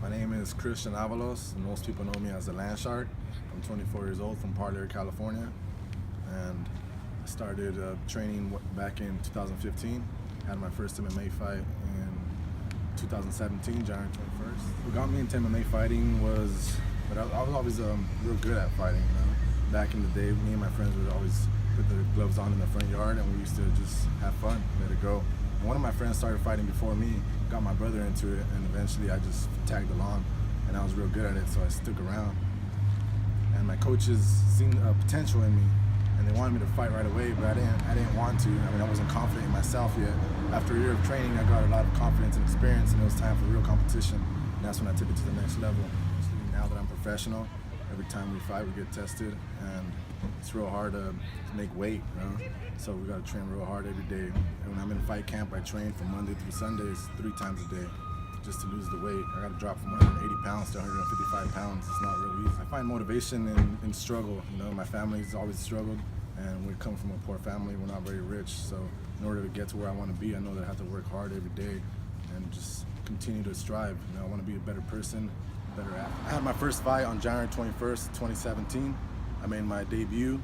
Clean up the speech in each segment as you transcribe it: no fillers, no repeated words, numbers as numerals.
My name is Christian Avalos, and most people know me as the Land Shark. I'm 24 years old from Parlier, California, and I started training back in 2015. Had my first MMA fight in 2017, January 21st. What got me into MMA fighting was, I was always real good at fighting. Back in the day, me and my friends would always put the gloves on in the front yard, and we used to just have fun, let it go. And one of my friends started fighting before me, got my brother into it, and eventually I just tagged along, and I was real good at it, so I stuck around. And my coaches seen potential in me, and they wanted me to fight right away, but I didn't want to. I wasn't confident in myself yet. After a year of training, I got a lot of confidence and experience, and it was time for real competition, and that's when I took it to the next level. So now that I'm professional, every time we fight, we get tested, and it's real hard to make weight, So we gotta train real hard every day. And when I'm in fight camp, I train from Monday through Sundays, 3 times a day, just to lose the weight. I gotta drop from 180 pounds to 155 pounds. It's not real easy. I find motivation in struggle. My family's always struggled, and we come from a poor family. We're not very rich, so in order to get to where I want to be, I know that I have to work hard every day and just continue to strive. I want to be a better person, a better athlete. I had my first fight on January 21st, 2017. I made my debut.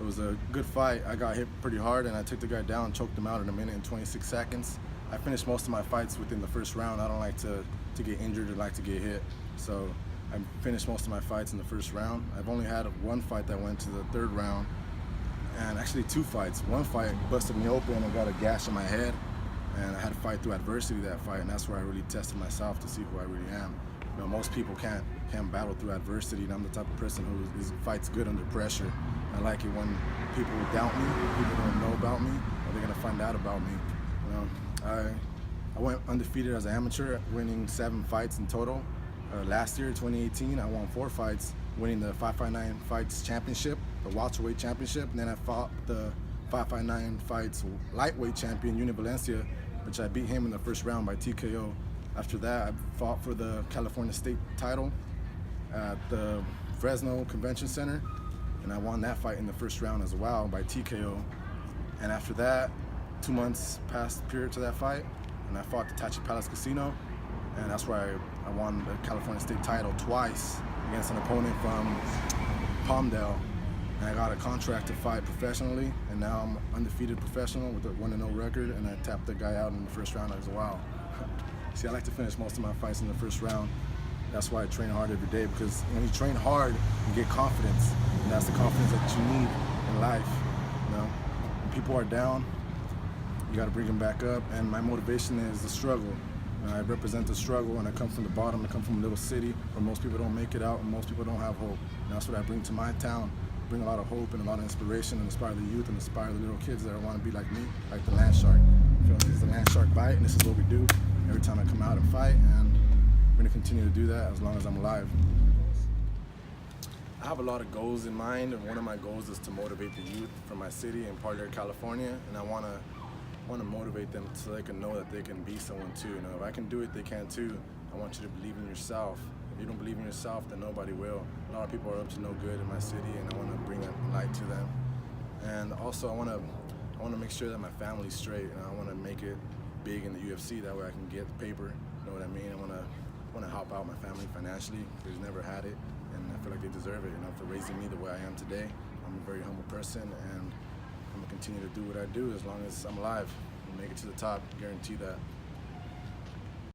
It was a good fight. I got hit pretty hard, and I took the guy down, choked him out in 1 minute and 26 seconds. I finished most of my fights within the first round. I don't like to get injured or like to get hit, so I finished most of my fights in the first round. I've only had one fight that went to the 3rd round, and actually 2 fights. One fight busted me open and got a gash in my head, and I had to fight through adversity that fight, and that's where I really tested myself to see who I really am. Most people can't battle through adversity, and I'm the type of person who fights good under pressure. I like it when people doubt me, people don't know about me, or they're gonna find out about me. I went undefeated as an amateur, winning 7 fights in total. Last year, 2018, I won 4 fights, winning the 559 Fights Championship, the welterweight championship, and then I fought the 559 Fights lightweight champion, Uni Valencia, which I beat him in the first round by TKO. After that, I fought for the California State title at the Fresno Convention Center, and I won that fight in the first round as well by TKO. And after that, 2 months passed prior to that fight, and I fought the Tachi Palace Casino, and that's where I won the California State title twice against an opponent from Palmdale. And I got a contract to fight professionally, and now I'm undefeated professional with a 1-0 record, and I tapped the guy out in the first round as well. See, I like to finish most of my fights in the first round. That's why I train hard every day, because when you train hard, you get confidence, and that's the confidence that you need in life. When people are down, you got to bring them back up, and my motivation is the struggle. I represent the struggle, and I come from the bottom. I come from a little city where most people don't make it out, and most people don't have hope. And that's what I bring to my town. Bring a lot of hope and a lot of inspiration, and inspire the youth and inspire the little kids that want to be like me, like the Land Shark. This is the Land Shark Bite, and this is what we do every time I come out and fight, and I'm going to continue to do that as long as I'm alive. I have a lot of goals in mind, and one of my goals is to motivate the youth from my city in Parlier, California, and I want to motivate them so they can know that they can be someone too. If I can do it, they can too. I want you to believe in yourself. If you don't believe in yourself, then nobody will. A lot of people are up to no good in my city, and I want to bring that light to them. And also, I want to make sure that my family's straight, and I want to make it big in the UFC. That way I can get the paper. You know what I mean? I want to help out my family financially. They've never had it, and I feel like they deserve it. For raising me the way I am today. I'm a very humble person, and I'm gonna continue to do what I do as long as I'm alive and make it to the top. Guarantee that.